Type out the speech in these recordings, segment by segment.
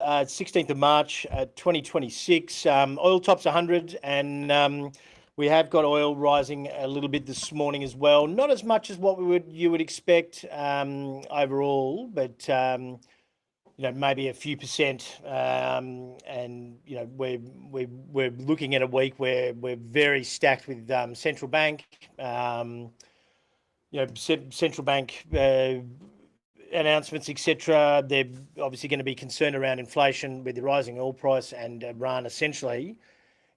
16th of March, 2026. Oil tops 100, and we have got oil rising a little bit this morning as well. Not as much as what you would expect overall, but maybe a few percent. And we're looking at a week where we're very stacked with central bank. Central bank announcements, etc. They're obviously going to be concerned around inflation with the rising oil price, and Iran essentially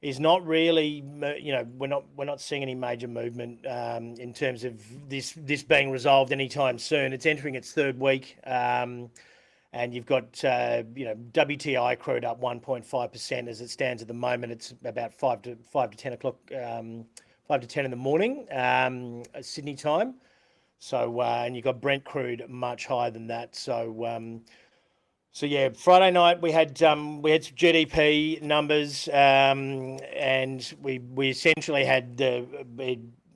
is not really, we're not seeing any major movement in terms of this being resolved anytime soon. It's entering its third week, and you've got WTI crude up 1.5% as it stands at the moment. It's about 5 to 10 o'clock, 5 to 10 in the morning, Sydney time. So and you've got Brent crude much higher than that. So yeah, Friday night we had some GDP numbers, and we essentially had the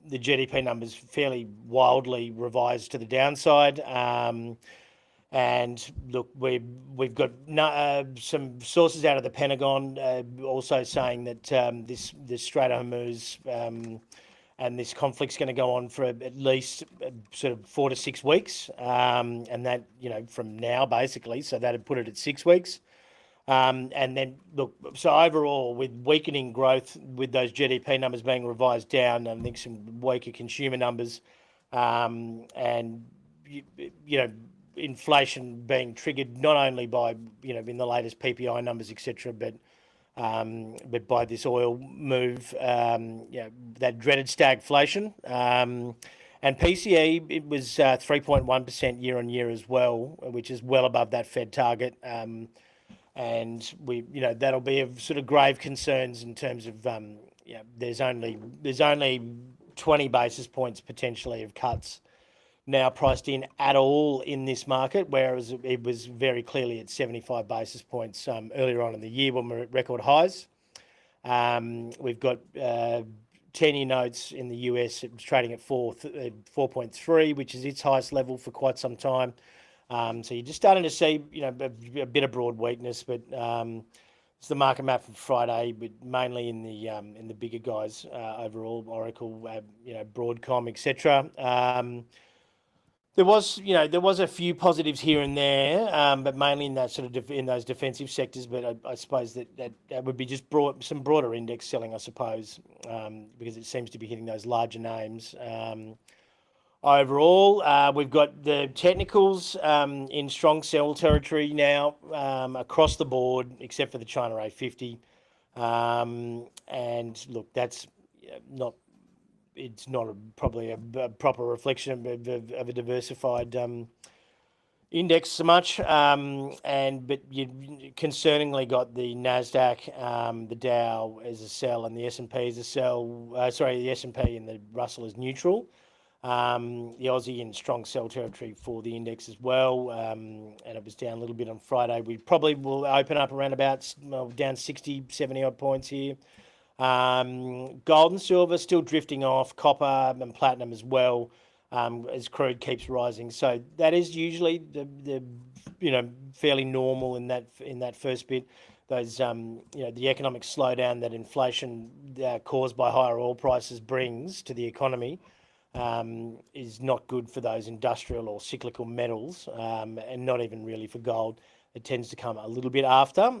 GDP numbers fairly wildly revised to the downside. And look, we've got some sources out of the Pentagon also saying that this Strait of Hormuz and this conflict's going to go on for at least sort of 4 to 6 weeks, and that from now basically, so that'd put it at 6 weeks. And then look, so overall, with weakening growth, with those GDP numbers being revised down, I think some weaker consumer numbers, and inflation being triggered not only by in the latest PPI numbers, etc., but by this oil move, that dreaded stagflation, and PCE, it was 3.1% year on year as well, which is well above that Fed target, and that'll be of sort of grave concerns in terms of there's only 20 basis points potentially of cuts now priced in at all in this market, whereas it was very clearly at 75 basis points earlier on in the year when we're at record highs. We've got 10-year notes in the US. It was trading at 4.3, which is its highest level for quite some time. So you're just starting to see a bit of broad weakness, but it's the market map for Friday, but mainly in the bigger guys overall, Oracle, Broadcom, etc. There was a few positives here and there, but mainly in that sort of in those defensive sectors. But I suppose that would be just some broader index selling, I suppose, because it seems to be hitting those larger names. Overall, we've got the technicals in strong sell territory now across the board, except for the China A50. And look, that's not. It's not probably a proper reflection of a diversified index so much, but you concerningly got the Nasdaq, the Dow as a sell, and the S&P as a sell. The S&P and the Russell as neutral. The Aussie in strong sell territory for the index as well, and it was down a little bit on Friday. We probably will open up around about down 60, 70 odd points here. Gold and silver still drifting off, copper and platinum as well, as crude keeps rising. So that is usually the fairly normal in that first bit. Those the economic slowdown that inflation caused by higher oil prices brings to the economy is not good for those industrial or cyclical metals, and not even really for gold. It tends to come a little bit after.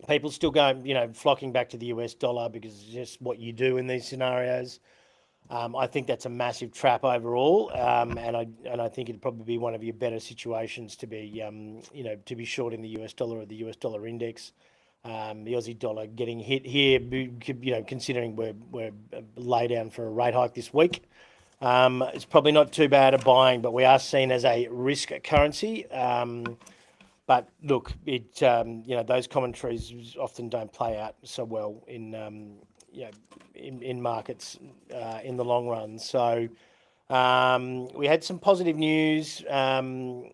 People still going, flocking back to the US dollar because it's just what you do in these scenarios. I think that's a massive trap overall, and I think it'd probably be one of your better situations to be, to be short in the US dollar or the US dollar index. The Aussie dollar getting hit here, considering we're lay down for a rate hike this week. It's probably not too bad at buying, but we are seen as a risk currency. But look, those commentaries often don't play out so well in markets in the long run. So we had some positive news. We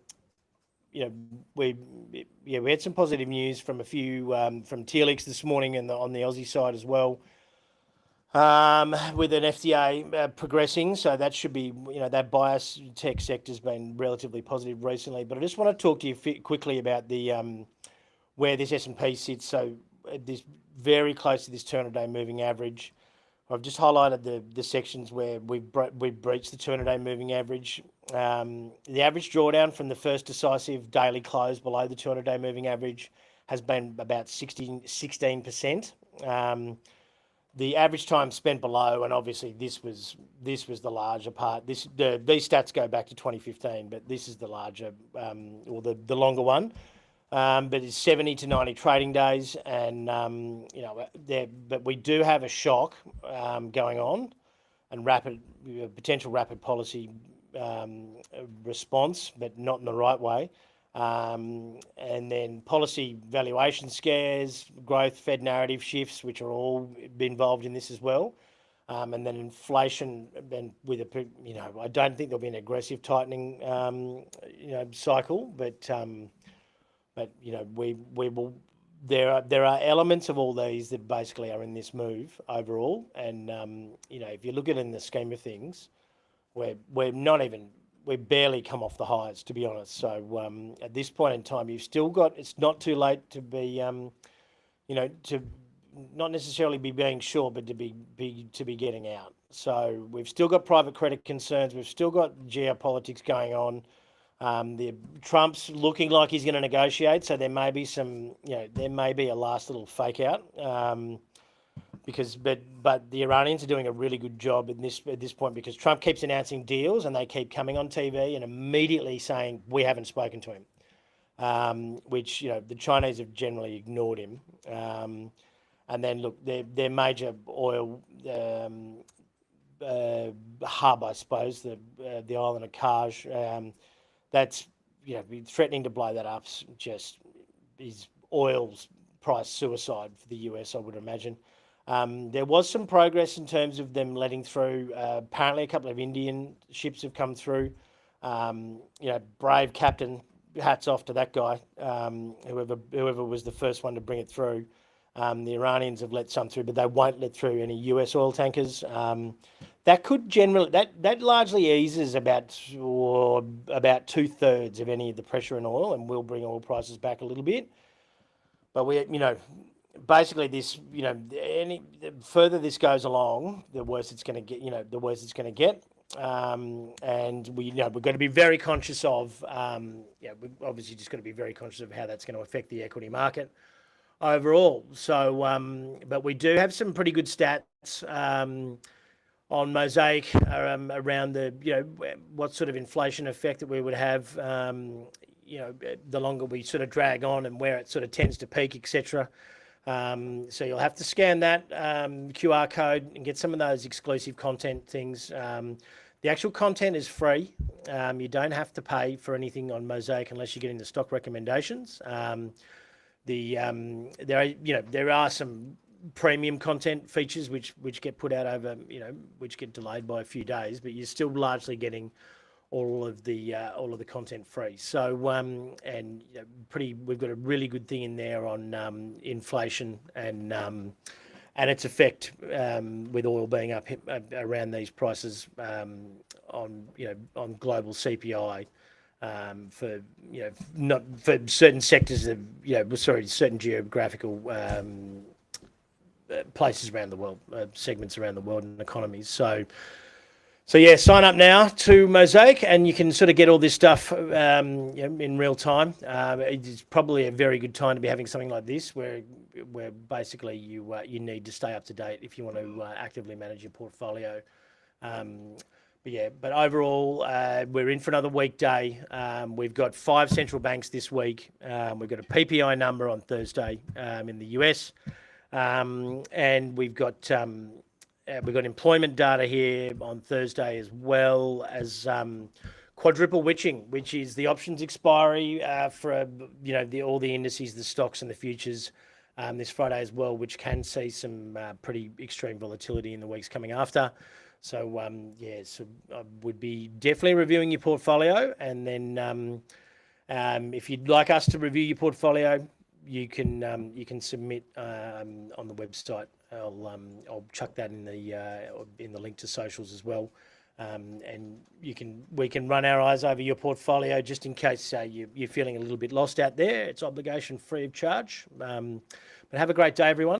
had some positive news from a few from TLX this morning and on the Aussie side as well. With an FTA progressing, so that should be, that bias tech sector's been relatively positive recently. But I just want to talk to you quickly about the where this S&P sits. So this very close to this 200-day moving average. I've just highlighted the sections where we've breached the 200-day moving average. The average drawdown from the first decisive daily close below the 200-day moving average has been about 16%. The average time spent below, and obviously this was the larger part. These stats go back to 2015, but this is the larger or the longer one. But it's 70 to 90 trading days, and but we do have a shock going on, and potential rapid policy response, but not in the right way. And then policy valuation scares, growth, Fed narrative shifts, which are all involved in this as well. And then inflation, and I don't think there'll be an aggressive tightening, cycle, but we will. There are elements of all these that basically are in this move overall, and if you look at it in the scheme of things, we've barely come off the highs, to be honest. So at this point in time, you've still got. It's not too late to be, to not necessarily be being short, but to be getting out. So we've still got private credit concerns. We've still got geopolitics going on. Trump's looking like he's going to negotiate, so there may be a last little fake out. But the Iranians are doing a really good job at this point, because Trump keeps announcing deals and they keep coming on TV and immediately saying we haven't spoken to him, which the Chinese have generally ignored him. And then look, their major oil hub, I suppose, the island of Kaj, that's threatening to blow that up. Just is oil's price suicide for the US, I would imagine. There was some progress in terms of them letting through. Apparently, a couple of Indian ships have come through. Brave captain. Hats off to that guy. Whoever was the first one to bring it through. The Iranians have let some through, but they won't let through any US oil tankers. That could that largely eases about 2/3 of any of the pressure in oil, and will bring oil prices back a little bit. But basically this, the further this goes along, the worse it's going to get. And we've got to be very conscious of. We've obviously just got to be very conscious of how that's going to affect the equity market overall. So, but we do have some pretty good stats on Mosaic around what sort of inflation effect that we would have. The longer we sort of drag on, and where it sort of tends to peak, etc. So you'll have to scan that QR code and get some of those exclusive content things. The actual content is free. You don't have to pay for anything on Mosaic unless you're getting the stock recommendations. There are some premium content features which get put out over, which get delayed by a few days, but you're still largely getting all of the content free. So we've got a really good thing in there on inflation and its effect with oil being up around these prices on global CPI. For not for certain sectors of certain geographical places around the world, segments around the world and economies. So yeah, sign up now to Mosaic, and you can sort of get all this stuff in real time. It's probably a very good time to be having something like this, where basically you need to stay up to date if you want to actively manage your portfolio. But overall, we're in for another weekday. We've got 5 central banks this week. We've got a PPI number on Thursday in the US, and we've got employment data here on Thursday, as well as quadruple witching, which is the options expiry for all the indices, the stocks and the futures this Friday as well, which can see some pretty extreme volatility in the weeks coming after. So so I would be definitely reviewing your portfolio, and then if you'd like us to review your portfolio, you can submit on the website. I'll chuck that in the link to socials as well. And we can run our eyes over your portfolio just in case you're feeling a little bit lost out there. It's obligation free of charge. But have a great day, everyone.